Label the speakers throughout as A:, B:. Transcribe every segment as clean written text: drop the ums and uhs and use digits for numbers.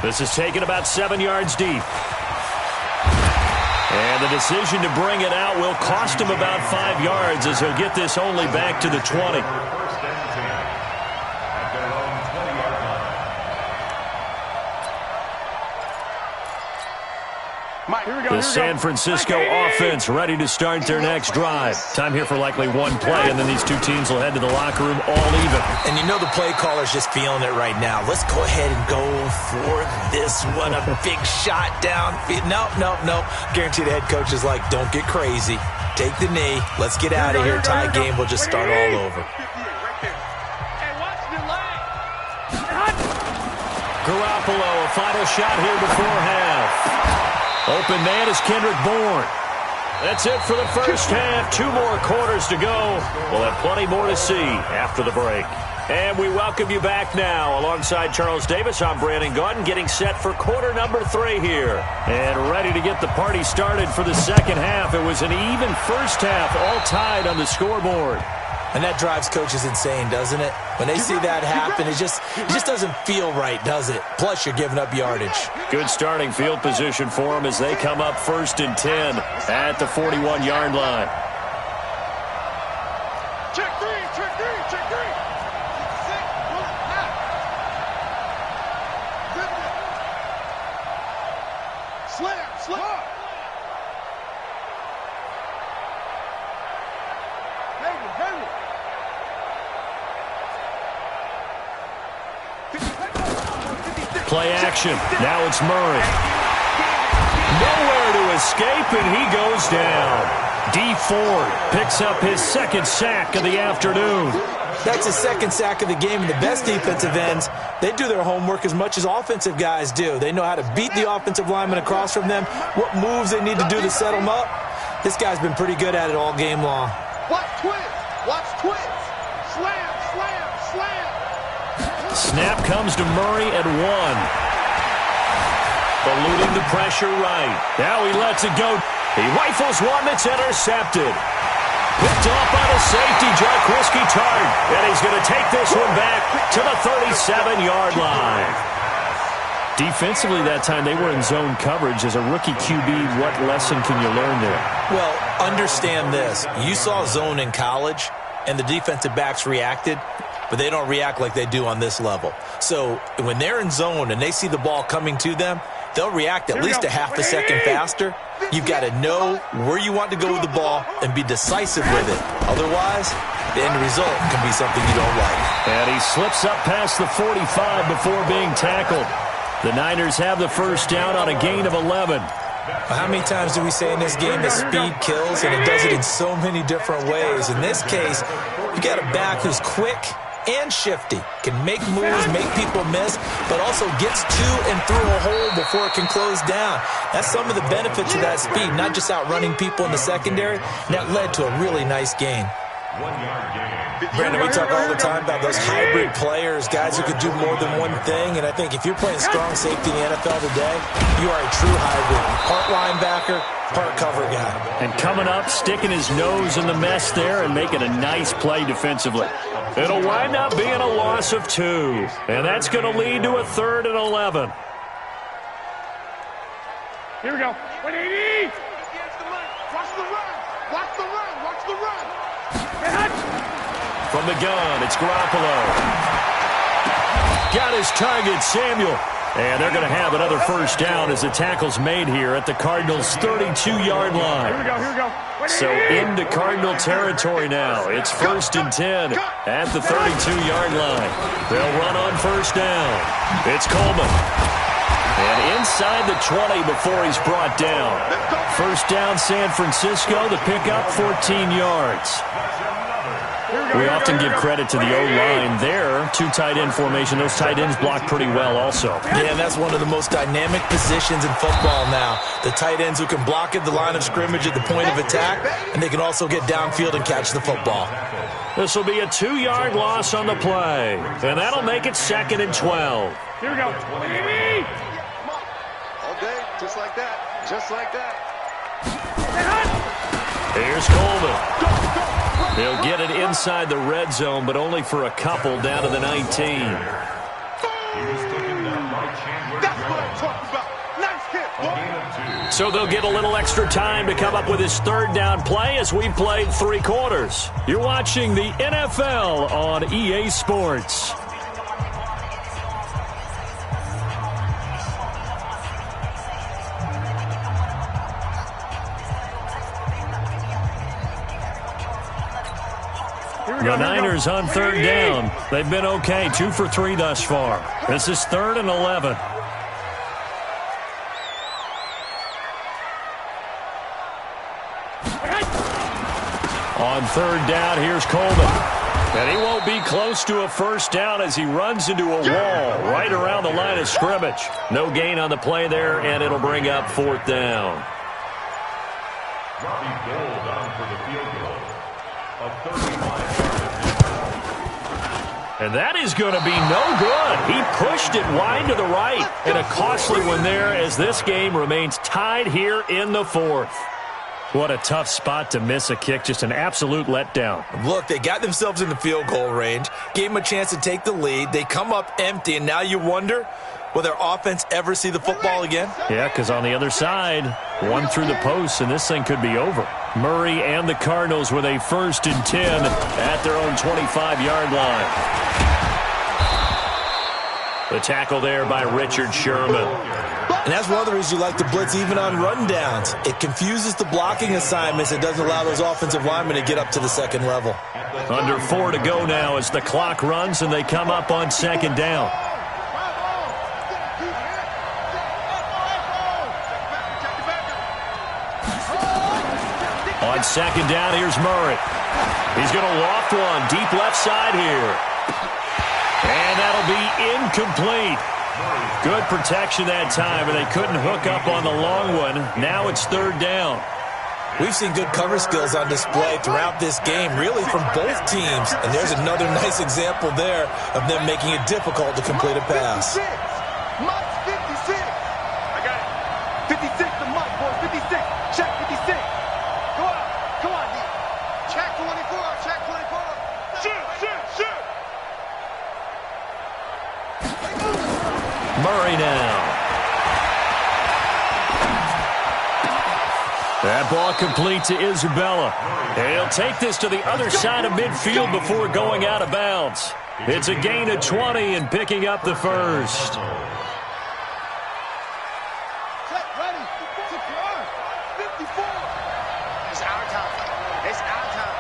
A: This is taken about 7 yards deep. And the decision to bring it out will cost him about 5 yards as he'll get this only back to the 20. The San Francisco offense ready to start their next drive. Time here for likely one play, and then these two teams will head to the locker room all even.
B: And you know the play caller's just feeling it right now. Let's go ahead and go for this one. A big shot down. No. Guarantee the head coach is like, don't get crazy. Take the knee. Let's get out of here. Tie game. We'll just start all over.
A: Garoppolo, a final shot here before half. Open man is Kendrick Bourne. That's it for the first half. 2 more quarters to go. We'll have plenty more to see after the break. And we welcome you back now. Alongside Charles Davis, I'm Brandon Gaudin, getting set for quarter number 3 here. And ready to get the party started for the second half. It was an even first half, all tied on the scoreboard.
B: And that drives coaches insane, doesn't it? When they see that happen, it just doesn't feel right, does it? Plus, you're giving up yardage.
A: Good starting field position for them as they come up 1st and 10 at the 41-yard line.
C: Check three. Slam.
A: Play action. Now it's Murray. Nowhere to escape, and he goes down. D. Ford picks up his 2nd sack of the afternoon.
B: That's his 2nd sack of the game, and the best defensive ends, they do their homework as much as offensive guys do. They know how to beat the offensive lineman across from them, what moves they need to do to set them up. This guy's been pretty good at it all game long.
C: Watch twins. Slam.
A: Snap comes to Murray at 1. Eluding the pressure right. Now he lets it go. He rifles one that's intercepted. Picked off by the safety, Jarquiski Tart. And he's going to take this one back to the 37-yard line. Defensively that time, they were in zone coverage. As a rookie QB, what lesson can you learn there?
B: Well, understand this. You saw zone in college, and the defensive backs reacted, but they don't react like they do on this level. So when they're in zone and they see the ball coming to them, they'll react at least a half a second faster. You've got to know where you want to go with the ball and be decisive with it. Otherwise, the end result can be something you don't like.
A: And he slips up past the 45 before being tackled. The Niners have the first down on a gain of 11.
B: How many times do we say in this game that speed kills, and it does it in so many different ways? In this case, you got a back who's quick and shifty, can make moves, make people miss, but also gets to and through a hole before it can close down. That's some of the benefits of that speed, not just outrunning people in the secondary. And that led to a really nice gain. Brandon, we talk all the time about those hybrid players, guys who could do more than one thing, and I think if you're playing strong safety in the NFL today, you are a true hybrid. Part linebacker, part cover guy.
A: And coming up, sticking his nose in the mess there and making a nice play defensively. It'll wind up being a loss of 2, and that's going to lead to a 3rd and 11.
C: Here we go. 180. Watch the run.
A: From the gun, it's Garoppolo. Got his target, Samuel. And they're going to have another first down as the tackle's made here at the Cardinals' 32-yard line.
C: Here we go.
A: So into Cardinal territory now. It's 1st and 10 at the 32-yard line. They'll run on first down. It's Coleman. And inside the 20 before he's brought down. First down, San Francisco. The pickup, 14 yards. We often give credit to the O-line there. 2 tight end formation. Those tight ends block pretty well also.
B: Yeah, and that's one of the most dynamic positions in football now. The tight ends who can block at the line of scrimmage at the point of attack, and they can also get downfield and catch the football.
A: This will be a 2-yard loss on the play, and that'll make it 2nd and 12.
C: Here we go.
D: All day, just like that.
A: Here's Coleman. They'll get it inside the red zone, but only for a couple down to the 19.
C: That's what I'm talking about. Nice hit, boy.
A: So they'll get a little extra time to come up with his third down play as we've played 3 quarters. You're watching the NFL on EA Sports. The Niners on third down. They've been okay, 2 for 3 thus far. This is 3rd and 11. On third down, here's Coleman. And he won't be close to a first down as he runs into a wall right around the line of scrimmage. No gain on the play there, and it'll bring up 4th down.
E: Robbie Gould on for the field goal of 35.
A: And that is going to be no good. He pushed it wide to the right. And a costly one there as this game remains tied here in the 4th. What a tough spot to miss a kick. Just an absolute letdown.
B: Look, they got themselves in the field goal range, gave them a chance to take the lead. They come up empty, and now you wonder, will their offense ever see the football again?
A: Yeah, because on the other side, one through the post, and this thing could be over. Murray and the Cardinals with a 1st and 10 at their own 25-yard line. The tackle there by Richard Sherman.
B: And that's one of the reasons you like to blitz even on rundowns. It confuses the blocking assignments. It doesn't allow those offensive linemen to get up to the second level.
A: Under 4 to go now as the clock runs and they come up on 2nd down. On 2nd down, here's Murray. He's going to loft one deep left side here. And that'll be incomplete. Good protection that time, and they couldn't hook up on the long one. Now it's 3rd down.
B: We've seen good cover skills on display throughout this game, really from both teams. And there's another nice example there of them making it difficult to complete a pass.
C: 56. Mike's 56. I got it. 56 to Mike, boy. 56. Check 56. Go on. Come on, D. Check 24. Check 24. Shoot, shoot, shoot.
A: Murray now. That ball complete to Isabella. He'll take this to the other side of midfield before going out of bounds. It's a gain of 20 and picking up the 1st.
C: Check, ready. 54. It's our time. It's our time.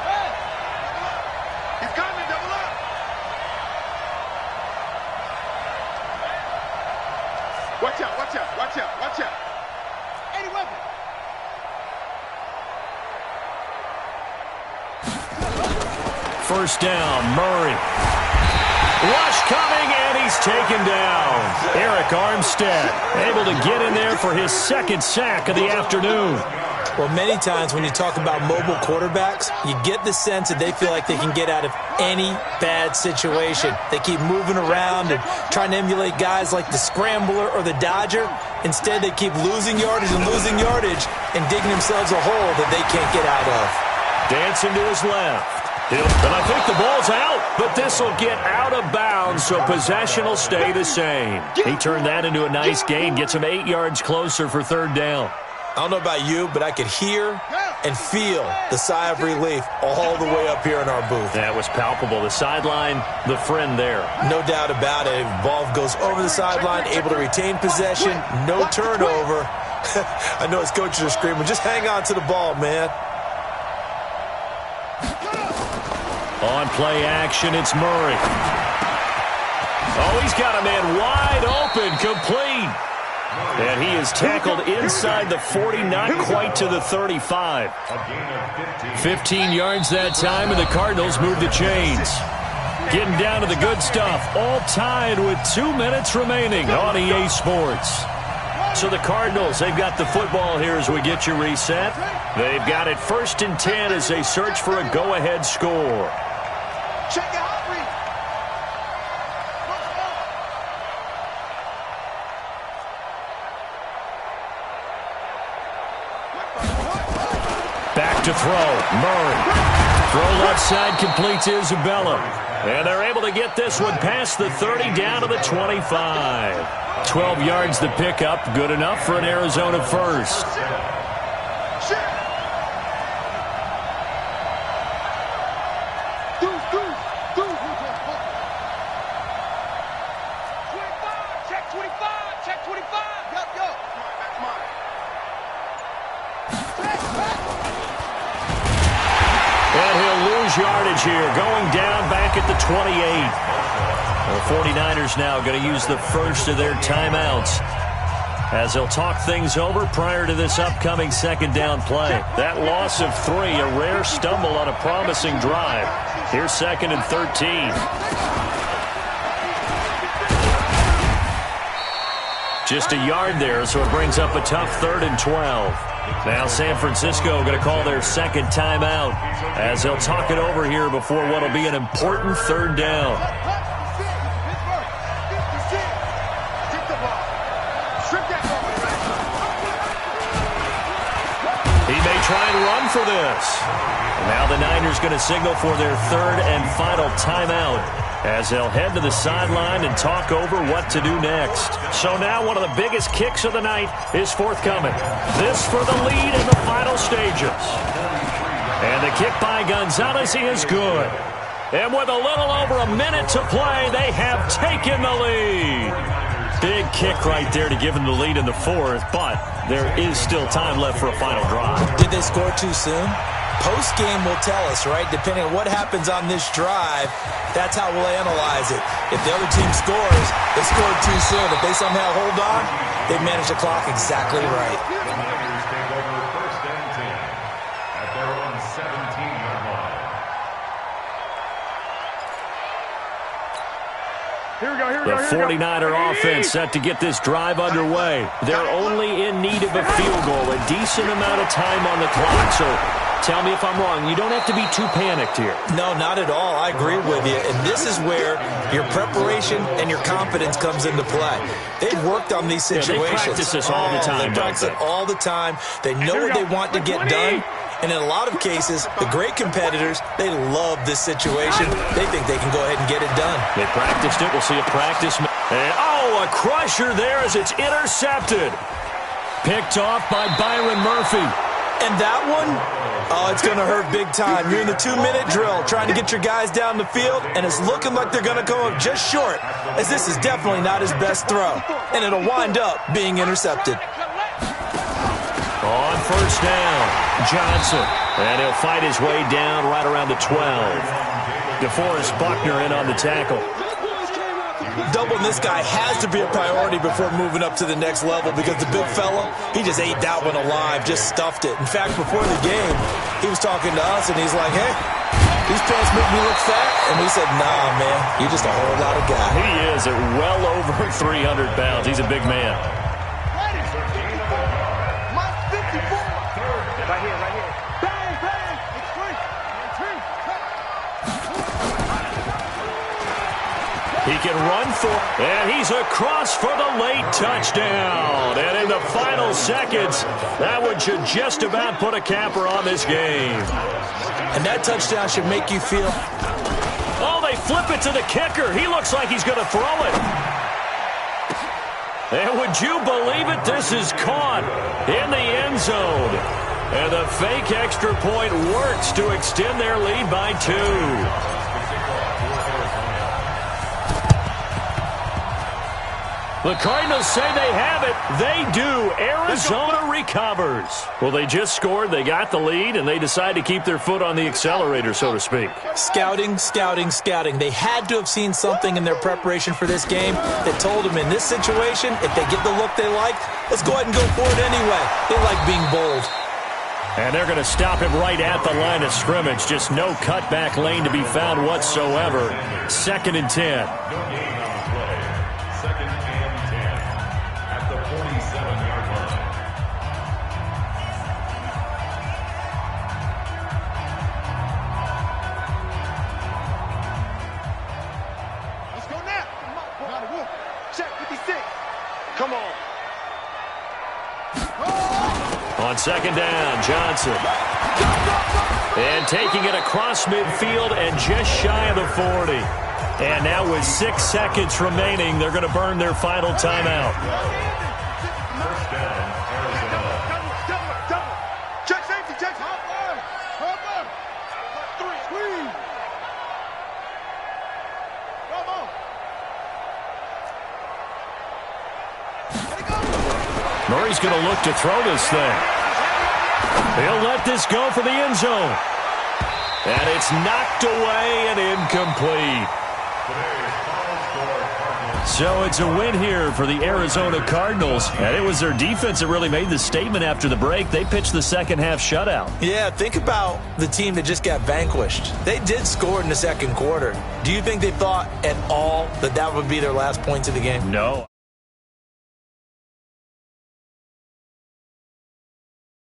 C: Hey. He's coming, double up. Watch out, watch out, watch out, watch out. 80 weapon.
A: First down, Murray. Rush coming, and he's taken down. Eric Armstead able to get in there for his 2nd sack of the afternoon.
B: Well, many times when you talk about mobile quarterbacks, you get the sense that they feel like they can get out of any bad situation. They keep moving around and trying to emulate guys like the Scrambler or the Dodger. Instead, they keep losing yardage and digging themselves a hole that they can't get out of.
A: Dancing to his left. And I think the ball's out, but this will get out of bounds, so possession will stay the same. He turned that into a nice gain, gets him 8 yards closer for 3rd down.
B: I don't know about you, but I could hear and feel the sigh of relief all the way up here in our booth.
A: That was palpable. The sideline, the friend there.
B: No doubt about it. Ball goes over the sideline, able to retain possession, no turnover. I know his coaches are screaming, just hang on to the ball, man.
A: On play action, it's Murray. Oh, he's got a man wide open, complete. And he is tackled inside the 40, not quite to the 35. 15 yards that time, and the Cardinals move the chains. Getting down to the good stuff, all tied with 2 minutes remaining on EA Sports. So the Cardinals, they've got the football here as we get you reset. They've got it 1st and 10 as they search for a go-ahead score.
C: Check it out, Reed.
A: Back to throw, Murray. Throw left side, complete to Isabella. And they're able to get this one past the 30 down to the 25. 12 yards to pick up. Good enough for an Arizona first. Yardage here, going down back at the 28. The 49ers now going to use the first of their timeouts as they'll talk things over prior to this upcoming second down play. That loss of 3, a rare stumble on a promising drive. Here's 2nd and 13. Just a yard there, so it brings up a tough 3rd and 12. Now San Francisco going to call their second timeout as they'll talk it over here before what will be an important 3rd down. He may try and run for this. Now the Niners going to signal for their 3rd and final timeout as they'll head to the sideline and talk over what to do next. So now one of the biggest kicks of the night is forthcoming. This for the lead in the final stages. And the kick by Gonzalez is good. And with a little over a minute to play, they have taken the lead. Big kick right there to give them the lead in the 4th, but there is still time left for a final drive.
B: Did they score too soon? Post-game will tell us, right? Depending on what happens on this drive, that's how we'll analyze it. If the other team scores, they scored too soon. If they somehow hold on, they've managed the clock exactly right.
E: The Niners take over 1st and 10 at their own 17-yard line.
A: The 49er offense set to get this drive underway. They're only in need of a field goal, a decent amount of time on the clock. So tell me if I'm wrong. You don't have to be too panicked here.
B: No, not at all. I agree with you. And this is where your preparation and your confidence comes into play. They've worked on these situations.
A: They practice this all the time.
B: They practice it all the time. They know what they want to get done. And in a lot of cases, the great competitors, they love this situation. They think they can go ahead and get it done.
A: They practiced it. We'll see a practice. And, a crusher there as it's intercepted. Picked off by Byron Murphy.
B: And that one, it's going to hurt big time. You're in the 2-minute drill trying to get your guys down the field, and it's looking like they're going to come up just short, as this is definitely not his best throw. And it'll wind up being intercepted.
A: On 1st down, Johnson. And he'll fight his way down right around the 12. DeForest Buckner in on the tackle.
B: Doubling this guy has to be a priority before moving up to the next level because the big fella, he just ate that one alive, just stuffed it. In fact, before the game, he was talking to us, and he's like, hey, these pants make me look fat. And we said, nah, man, you're just a whole lot of guy.
A: He is at well over 300 pounds. He's a big man.
C: Right here. Bang, bang. It's free.
A: He can run for, and he's across for the late touchdown. And in the final seconds, that one should just about put a capper on this game.
B: And that touchdown should make you feel.
A: Oh, they flip it to the kicker. He looks like he's going to throw it. And would you believe it? This is caught in the end zone. And the fake extra point works to extend their lead by 2. The Cardinals say they have it. They do. Arizona recovers. Well, they just scored. They got the lead, and they decide to keep their foot on the accelerator, so to speak.
B: Scouting. They had to have seen something in their preparation for this game that told them in this situation, if they get the look they like, let's go ahead and go for it anyway. They like being bold.
A: And they're going to stop him right at the line of scrimmage. Just no cutback lane to be found whatsoever. 2nd and 10.
C: Come on.
A: On 2nd down, Johnson. And taking it across midfield and just shy of the 40. And now with 6 seconds remaining, they're going to burn their final timeout.
E: First down, Arizona.
C: Double. Check safety, check. Hop on. 3, squeeze. Come on.
A: Murray's going to look to throw this thing. He'll let this go for the end zone. And it's knocked away and incomplete. So it's a win here for the Arizona Cardinals. And it was their defense that really made the statement after the break. They pitched the second half shutout.
B: Yeah, think about the team that just got vanquished. They did score in the second quarter. Do you think they thought at all that that would be their last points of the game?
A: No.